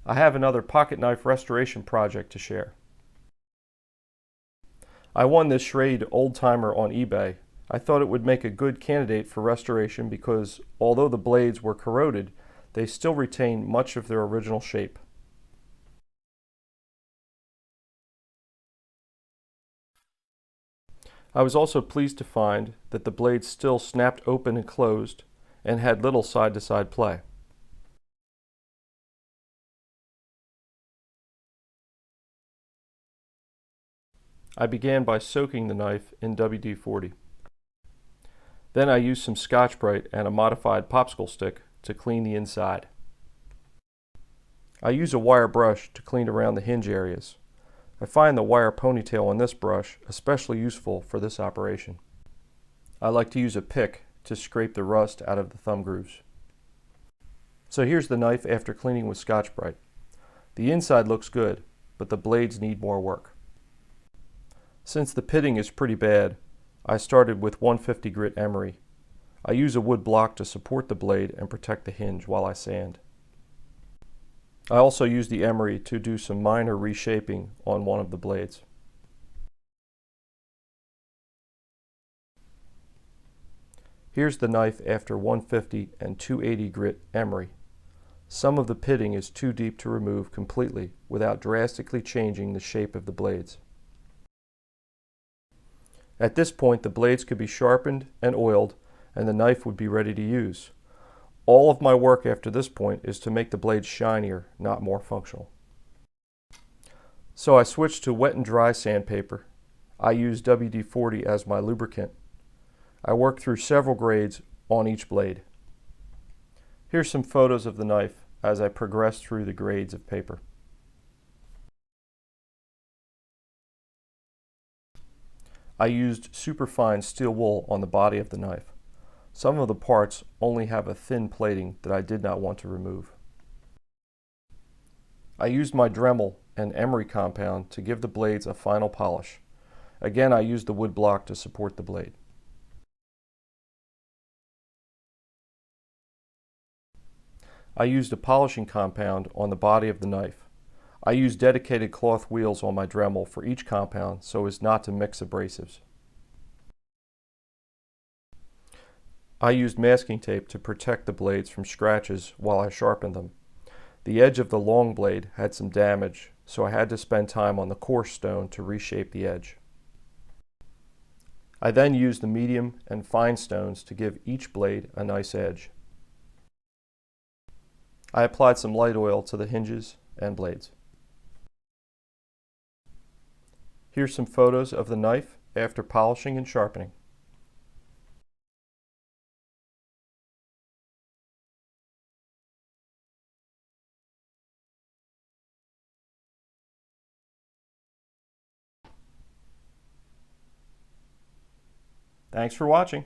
I have another pocket knife restoration project to share. I won this Schrade old timer on eBay. I thought it would make a good candidate for restoration because although the blades were corroded, they still retain much of their original shape. I was also pleased to find that the blades still snapped open and closed and had little side-to-side play. I began by soaking the knife in WD-40. Then I used some Scotch-Brite and a modified popsicle stick to clean the inside. I use a wire brush to clean around the hinge areas. I find the wire ponytail on this brush especially useful for this operation. I like to use a pick to scrape the rust out of the thumb grooves. So here's the knife after cleaning with Scotch-Brite. The inside looks good, but the blades need more work. Since the pitting is pretty bad, I started with 150 grit emery. I use a wood block to support the blade and protect the hinge while I sand. I also use the emery to do some minor reshaping on one of the blades. Here's the knife after 150 and 280 grit emery. Some of the pitting is too deep to remove completely without drastically changing the shape of the blades. At this point, the blades could be sharpened and oiled, and the knife would be ready to use. All of my work after this point is to make the blades shinier, not more functional. So I switched to wet and dry sandpaper. I use WD-40 as my lubricant. I work through several grades on each blade. Here's some photos of the knife as I progress through the grades of paper. I used superfine steel wool on the body of the knife. Some of the parts only have a thin plating that I did not want to remove. I used my Dremel and emery compound to give the blades a final polish. Again, I used the wood block to support the blade. I used a polishing compound on the body of the knife. I used dedicated cloth wheels on my Dremel for each compound so as not to mix abrasives. I used masking tape to protect the blades from scratches while I sharpened them. The edge of the long blade had some damage, so I had to spend time on the coarse stone to reshape the edge. I then used the medium and fine stones to give each blade a nice edge. I applied some light oil to the hinges and blades. Here's some photos of the knife after polishing and sharpening. Thanks for watching.